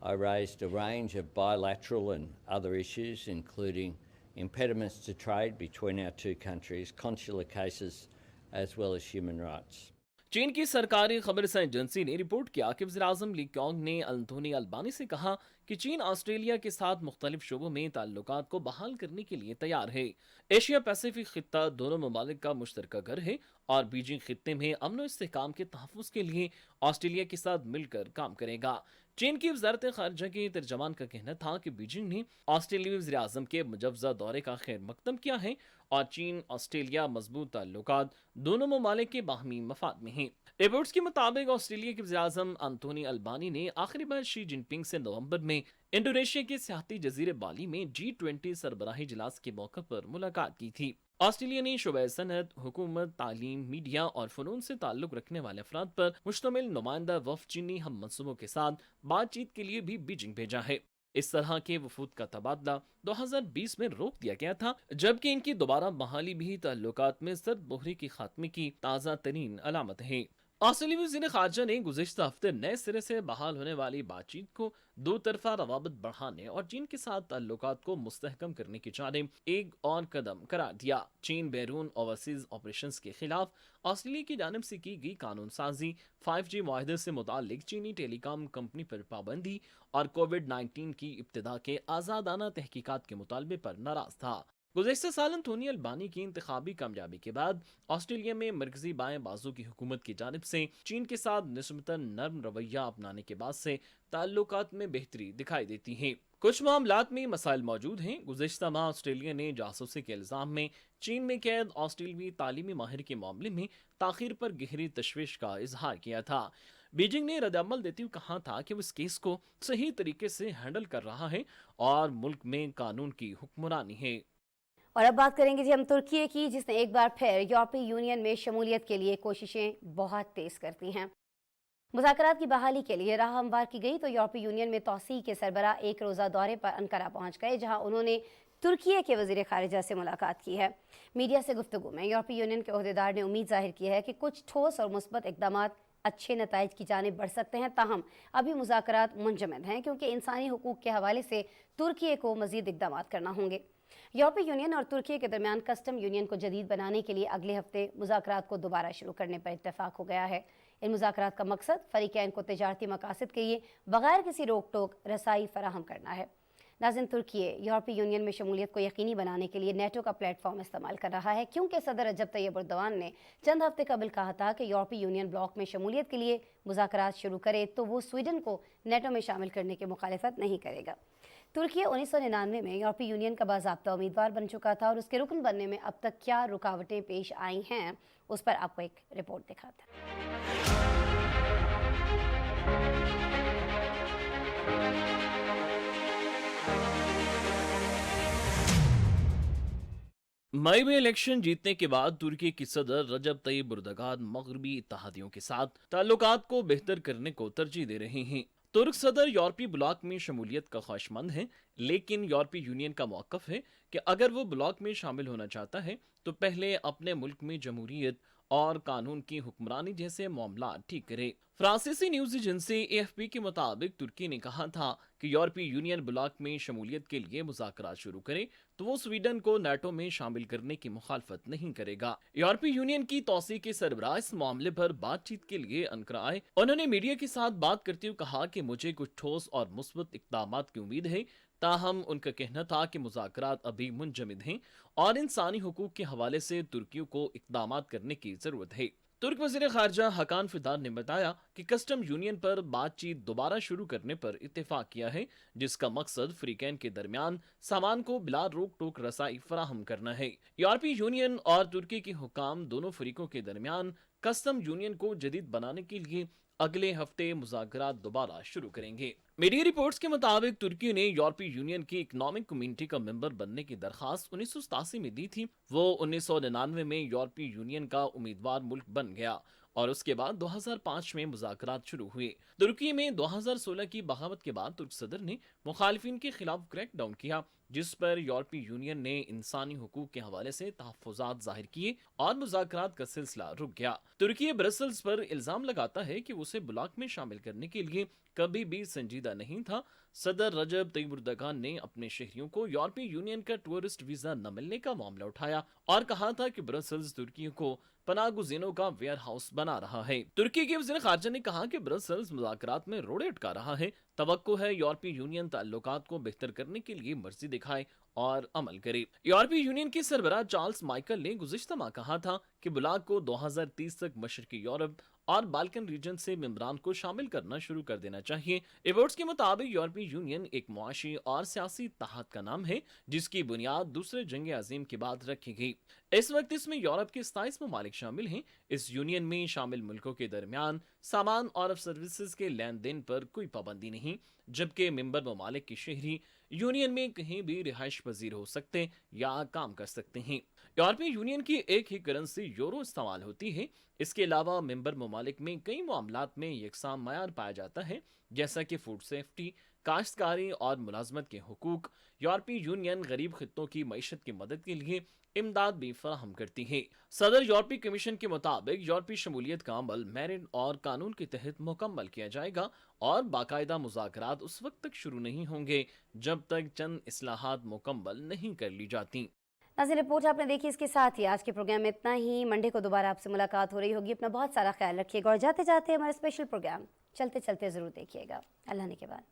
I raised a range of bilateral and other issues, including impediments to trade between our two countries, consular cases, as well as human rights. चीन की सरकारी खबर agency ने report किया कि वज़ीर-ए-आज़म ली Kyung ने Anthony Albany से कहा कि चीन ऑस्ट्रेलिया के साथ मुख्तलिफ शोबों में ताल्लुकात को बहाल करने के लिए तैयार है। एशिया पैसिफिक खित्ता दोनों ममालिक का मुश्तरका घर है और बीजिंग खित्ते में अमन व इस्तेहकाम के तहफ़्फ़ुज़ के लिए ऑस्ट्रेलिया के साथ मिलकर काम करेगा। चीन की वज़ारत ख़ारिजा के तर्जमान का कहना था कि बीजिंग ने ऑस्ट्रेलियाई वज़ीर-ए-आज़म के मुजव्वज़ा दौरे का खैर मकदम किया है और चीन ऑस्ट्रेलिया मजबूत ताल्लुकात दोनों ममालिक के बाहमी मफाद में हैं। रिपोर्ट्स के मुताबिक ऑस्ट्रेलिया के वज़ीर-ए-आज़म एंथोनी अल्बानी ने आखिरी बार शी जिनपिंग से नवंबर में इंडोनेशिया के सियाहती जजीरे बाली में G20 सरबराही इजलास के मौके पर मुलाकात की थी। ऑस्ट्रेलिया ने शुबह सनत, हुकूमत, तालीम, मीडिया और फ़नून से ताल्लुक़ रखने वाले अफराद पर मुश्तमिल नुमाइंदा वफ़द चीनी हम मनसूबों के साथ बातचीत के लिए भी बीजिंग भेजा है। इस तरह के वफूद का तबादला 2020 में रोक दिया गया था, जबकि इनकी दोबारा बहाली भी ताल्लुकात में सर्द मोहरी के खात्मे की ताज़ा तरीन अलामत है। ऑस्ट्रेलियाई वज़ीर ख़ारिजा ने गुज़िश्ता हफ्ते नए सिरे से बहाल होने वाली बातचीत को दो तरफा रवाबत बढ़ाने और चीन के साथ ताल्लुकात को मुस्तहकम करने की जानिब एक और कदम करार दिया। चीन बैरून ओवरसीज ऑपरेशंस के खिलाफ ऑस्ट्रेलिया की जानिब से की गई कानून साजी, 5G मुआहदे से मुतालिक चीनी टेलीकॉम कंपनी पर पाबंदी और कोविड-19 की इब्तिदा के आज़ादाना तहकीकात के मुतालबे पर नाराज था। गुज़श्ता साल एंथोनी अल्बानी की इंतखाबी कामयाबी के बाद ऑस्ट्रेलिया में मरकजी बाएं बाजू की हुकूमत की जानिब से चीन के साथ निस्बतन नर्म रवैया अपनाने के बाद से ताल्लुकात में बेहतरी दिखाई देती है। कुछ मामलात में मसाइल मौजूद हैं। गुज़श्ता माह ऑस्ट्रेलिया ने जासूसी के इल्ज़ाम में चीन में कैद ऑस्ट्रेलियाई तालीमी माहिर के मामले में ताख़ीर पर गहरी तशवीश का इजहार किया था। बीजिंग ने रद्द-ए-अमल देते हुए कहा था कि वो इस केस को सही तरीके से हैंडल कर रहा है और मुल्क में कानून की हुक्मरानी है। और अब बात करेंगे जी हम तुर्की की, जिसने एक बार फिर यूरोपीय यूनियन में शमूलियत के लिए कोशिशें बहुत तेज़ करती हैं। मुज़ाकरात की बहाली के लिए राह हमवार की गई तो यूरोपीय यूनियन में तौसीक के सरबराह एक रोज़ा दौरे पर अंकारा पहुँच गए, जहाँ उन्होंने तुर्की के वज़ीर ख़ारिजा से मुलाकात की है। मीडिया से गुफ्तगू में यूरोपीय यूनियन के ओहदेदार ने उम्मीद ज़ाहिर की है कि कुछ ठोस और मुस्बत इक़दामात अच्छे नताइज की जानिब बढ़ सकते हैं। ताहम अभी मुज़ाकरात मुंजमद हैं क्योंकि इंसानी हुकूक के हवाले से तुर्की को मज़ीद इक़दामात करना होंगे। यूरोपीय यूनियन और तुर्की के दरमियान कस्टम यूनियन को जदीद बनाने के लिए अगले हफ्ते मुज़ाकरात को दोबारा शुरू करने पर इत्तेफाक हो गया है। इन मुज़ाकरात का मकसद फ़रीक़ैन को तिजारती मकासद के लिए बग़ैर किसी रोक टोक रसाई फराहम करना है। नाज़रीन, तुर्की यूरोपीय यूनियन में शमूलियत को यकीनी बनाने के लिए नेटो का प्लेटफॉर्म इस्तेमाल कर रहा है, क्योंकि सदर रजब तैयब एर्दोगान ने चंद हफ्ते कबल कहा था कि यूरोपीय यूनियन ब्लॉक में शमूलियत के लिए मुज़ाकरात शुरू करे तो वो स्वीडन को नेटो में शामिल करने की मुखालिफत नहीं करेगा। तुर्की 1999 में यूरोपीय यूनियन का बाज़ाब्ता उम्मीदवार बन चुका था और उसके रुकन बनने में अब तक क्या रुकावटें पेश आई हैं, उस पर आपको एक रिपोर्ट दिखाते हैं। मई में इलेक्शन जीतने के बाद तुर्की की सदर रजब तैयब एर्दोगान मगरबी इत्तेहादियों के साथ ताल्लुकात को बेहतर करने को तरजीह दे रहे हैं। तुर्क सदर यूरोपीय ब्लॉक में शमूलियत का ख्वाहिशमंद है, लेकिन यूरोपीय यूनियन का मौक़िफ़ है कि अगर वो ब्लॉक में शामिल होना चाहता है तो पहले अपने मुल्क में जमहूरियत और कानून की हुक्मरानी जैसे मामला ठीक करे। फ्रांसीसी न्यूज़ एजेंसी AFP के मुताबिक तुर्की ने कहा था कि यूरोपीय यूनियन ब्लॉक में शमूलियत के लिए मुज़ाकरात शुरू करे तो वो स्वीडन को नेटो में शामिल करने की मुखालफत नहीं करेगा। यूरोपीय यूनियन की तौसीक के सरबराह इस मामले पर बातचीत के लिए अंकारा आए। उन्होंने मीडिया के साथ बात करते हुए कहा कि मुझे कुछ ठोस और मुस्बत इक़दामात की उम्मीद है। ताहम उनका कहना था कि मुज़ाकरात अभी मुंजमद हैं और इंसानी हुकूक के हवाले से तुर्की को इक़दामात करने की ज़रूरत है। तुर्क वज़ीर ख़ारिजा हकान फिदान ने बताया कि कस्टम यूनियन पर बातचीत दोबारा शुरू करने पर इत्तेफाक किया है, जिसका मकसद फ़रीक़ैन के दरमियान सामान को बिला रोक टोक रसाई फराहम करना है। यूरोपीय यूनियन और तुर्की के हुकाम दोनों फरीकों के दरमियान कस्टम यूनियन को जदीद बनाने के लिए अगले हफ्ते मुज़ाकरात दोबारा शुरू करेंगे। मीडिया रिपोर्ट्स के मुताबिक तुर्की ने यूरोपीय यूनियन की इकनॉमिक कम्युनिटी का मेंबर बनने की दरख्वास्त 1987 में दी थी। वो 1999 में यूरोपीय यूनियन का उम्मीदवार मुल्क बन गया और उसके बाद 2005 में मुज़ाकरात शुरू हुए। तुर्की में 2016 की बगावत के बाद तुर्क सदर ने मुखालिफिन के खिलाफ क्रैकडाउन किया जिस पर यूरोपीय यूनियन ने इंसानी हुकूक के हवाले से तहफ़्फ़ुज़ात ज़ाहिर किए और मुज़ाकरात का सिलसिला रुक गया। तुर्की ब्रसल्स पर इल्ज़ाम लगाता है कि उसे ब्लॉक में शामिल करने के लिए कभी भी संजीदा नहीं था। सदर रजब तय्यिब एर्दोगान ने अपने शहरियों को यूरोपीय यूनियन का टूरिस्ट वीजा न मिलने का मामला उठाया और कहा था कि ब्रसल्स तुर्की को पनाहगुज़ीनों का वेयर हाउस बना रहा है। तुर्की के वज़ीर ख़ारजा ने कहा कि ब्रसल्स मुज़ाकरात में रोड़े अटका रहा है। तवक्को है यूरोपीय यूनियन ताल्लुकात को बेहतर करने के लिए मर्जी दिखाए और अमल करे। यूरोपीय यूनियन के सरबराह चार्ल्स माइकल ने गुज़िश्ता माह कहा था कि ब्लॉक को 2030 तक मशरकी यूरोप और बाल्कन रीजन से मेंबरान को शामिल करना शुरू कर देना चाहिए। रिपोर्ट्स के मुताबिक यूरोपीय यूनियन एक मुआशी और सियासी इत्तेहाद का नाम है जिसकी बुनियाद दूसरे जंग अज़ीम के बाद रखी गई। इस वक्त इसमें यूरोप के 27 ममालिक शामिल हैं। इस यूनियन में शामिल मुल्कों के दरमियान सामान और सर्विसेज के लेन देन पर कोई पाबंदी नहीं, जबकि मेंबर ममालिक के शहरी यूनियन में कहीं भी रिहाइश पजीर हो सकते या काम कर सकते हैं। यूरोपीय यूनियन की एक ही करेंसी यूरो इस्तेमाल होती है। इसके अलावा मेंबर ममालिक में कई मामलात में यकसा मयार पाया जाता है, जैसा कि फूड सेफ्टी, काश्तकारी और मुलाजमत के हुकूक। यूरोपीय यूनियन गरीब खित्तों की मईशत की मदद के लिए इमदाद भी फराहम करती है। सदर यूरोपीय कमीशन के मुताबिक यूरोपीय शमूलियत का अमल मेरिट और कानून के तहत मुकम्मल किया जाएगा और बाकायदा मुज़ाकरात उस वक्त तक शुरू नहीं होंगे जब तक चंद इस्लाहात मुकम्मल नहीं कर ली जाती। नाज़रीन, रिपोर्ट आपने देखी। इसके साथ ही आज के प्रोग्राम में इतना ही। मंडे को दोबारा आपसे मुलाकात हो रही होगी। अपना बहुत सारा ख्याल रखिएगा और जाते जाते हमारा स्पेशल प्रोग्राम चलते चलते ज़रूर देखिएगा। अल्लाह ने के बाद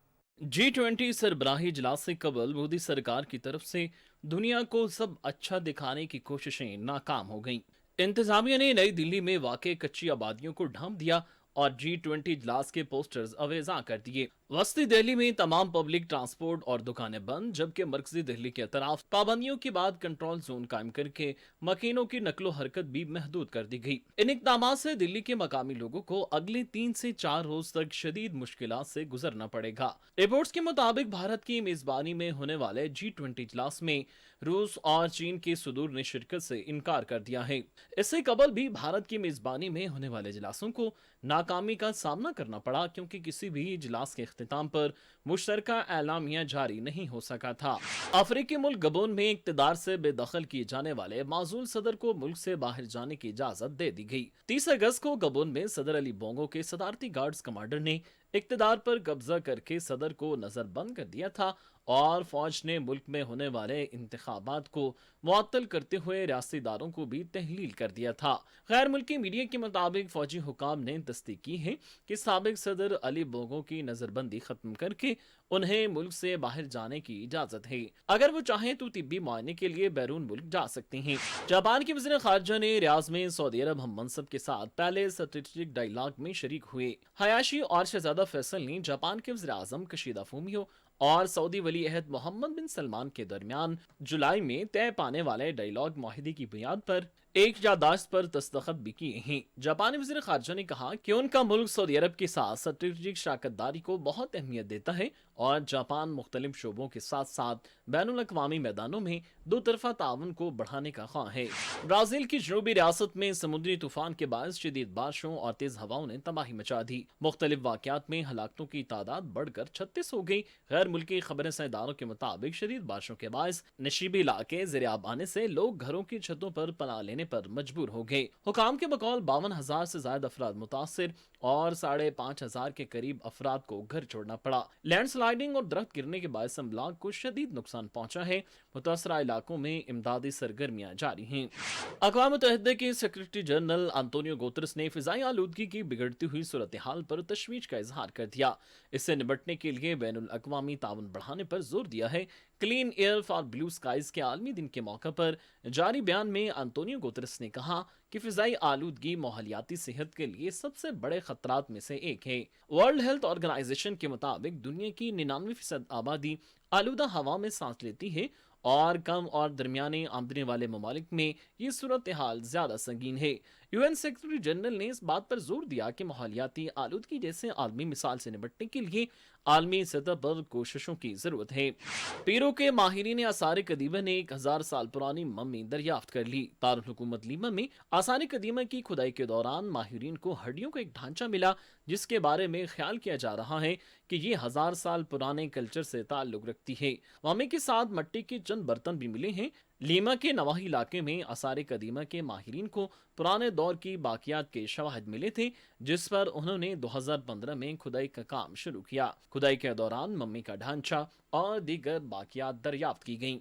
G20 सरबराही इजलास से कबल मोदी सरकार की तरफ से दुनिया को सब अच्छा दिखाने की कोशिशें नाकाम हो गईं। इंतजामिया ने नई दिल्ली में वाक़ कच्ची आबादियों को ढांप दिया और G20 इजलास के पोस्टर्स अवेजा कर दिए। वस्ती दिल्ली में तमाम पब्लिक ट्रांसपोर्ट और दुकानें बंद, जबकि मरकजी दिल्ली के अतराफ पाबंदियों के बाद कंट्रोल जोन कायम करके मकीनों की नकलो हरकत भी महदूद कर दी गई। इन इक़दामात से दिल्ली के मकामी लोगों को अगले 3 से 4 रोज तक शदीद मुश्किलात से गुजरना पड़ेगा। रिपोर्ट्स के मुताबिक भारत की मेजबानी में होने वाले G20 इजलास में रूस और चीन के सदूर ने शिरकत से इनकार कर दिया है। इससे कबल भी भारत की मेजबानी में होने वाले इजलासों को नाकामी का सामना करना पड़ा, क्योंकि किसी भी इजलास के इख्तिताम पर मुश्तरका एलामिया जारी नहीं हो सका था। अफ्रीकी मुल्क गबोन में इक़्तिदार से बेदखल किए जाने वाले माजूल सदर को मुल्क से बाहर जाने की इजाजत दे दी गई। 30 अगस्त को गबोन में सदर अली बोंगो के सदारती गार्ड्स कमांडर ने इक़्तिदार पर कब्जा करके सदर को नजरबंद कर दिया था और फौज ने मुल्क में होने वाले इंतखाबात को मुअत्तल करते हुए रियासती इदारों को भी तहलील कर दिया था। गैर मुल्की मीडिया के मुताबिक फौजी हुकाम ने तस्दीक की है कि साबिक सदर अली बोंगो की नजरबंदी खत्म करके उन्हें मुल्क से बाहर जाने की इजाजत है। अगर वो चाहें तो तिब्बी मुआयने के लिए बैरून मुल्क जा सकते हैं। जापान के वज़ीर ख़ारजा ने रियाज में सऊदी अरब हम मनसब के साथ पहले स्ट्रेटेजिक डायलॉग में शरीक हुए। हयाशी और शहजादा फैसल ने जापान के वज़ीर आज़म कशीदा फूमियो और सऊदी वली अहद मोहम्मद बिन सलमान के दरमियान जुलाई में तय पाने वाले डायलॉग माहिदे की बुनियाद पर एक यादाश्त पर दस्तखत भी किए हैं। जापानी वज़ीर ख़ारजा ने कहा कि उनका मुल्क सऊदी अरब के साथ स्ट्रेटेजिक शराकतदारी को बहुत अहमियत देता है और जापान मुख्तलिफ शोबों के साथ साथ बैनुल अक़वामी मैदानों में दो तरफा ताउन को बढ़ाने का ख्वाह है। ब्राज़ील की जनूबी रियासत में समुद्री तूफान के बायस शदीद बारिशों और तेज हवाओं ने तबाही मचा दी। मुख्तलिफ वाक़यात में हलाकतों की तादाद बढ़कर 36 हो गई। गैर मुल्की खबरें इदारों के मुताबिक शदीद बारिशों के बायस नशीबी इलाके ज़ेर-ए-आब आने से लोग घरों की छतों पर पनाह लेने पर मजबूर हो गए। हुकाम के बकौल 52,000 से ज्यादा अफराद मुतासिर और 5,500 के करीब अफराद को घर छोड़ना पड़ा। लैंडस्लाइडिंग और दरख्त गिरने के बायस अमलाक को शदीद नुकसान पहुंचा है। मुतासरा इलाकों में इमदादी सरगर्मियां जारी हैं। अक़वाम मुत्तहिदा के सेक्रेटरी जनरल अंतोनियो गुतेरेस ने फिजाई आलूदगी की बिगड़ती हुई सूरत हाल पर तशवीश का इजहार कर दिया। इससे निपटने के लिए बैनुल अक़वामी ताउन बढ़ाने पर जोर दिया है। Clean air for blue skies के आलमी दिन के मौके पर जारी बयान में अंतोनियो गुतेरेस ने कहा कि फिजाई आलूदगी माहौलियाती सेहत के लिए सबसे बड़े खतरात में से एक है। वर्ल्ड हेल्थ ऑर्गेनाइजेशन के मुताबिक दुनिया की 99% आबादी आलूदा हवा में सांस लेती है और कम और दरमियाने आमदनी वाले ममालिक में ये सूरत हाल ज्यादा संगीन है। यूएन सेक्रेटरी जनरल ने इस बात पर जोर दिया कि माहौलियाती आलूदगी जैसे आलमी मिसाल से निपटने के लिए आलमी सतह पर कोशिशों की जरूरत है। पेरू के माहिरीन आसार कदीमा ने 1000 साल पुरानी मम्मी दरियाफ्त कर ली। दारुल हुकूमत लीमा में आसार कदीमा की खुदाई के दौरान माहिरीन को हड्डियों का एक ढांचा मिला, जिसके बारे में ख्याल किया जा रहा है कि ये 1000 साल पुराने कल्चर से ताल्लुक रखती है। मम्मी के साथ मट्टी के चंद बर्तन भी मिले हैं। लीमा के नवाही इलाके में आसार कदीमा के माहिरीन को पुराने दौर की बाकियात के शवाहिद मिले थे, जिस पर उन्होंने 2015 में खुदाई का काम शुरू किया। खुदाई के दौरान मम्मी का ढांचा और दीगर बाकियात दरियाफ्त की गईं।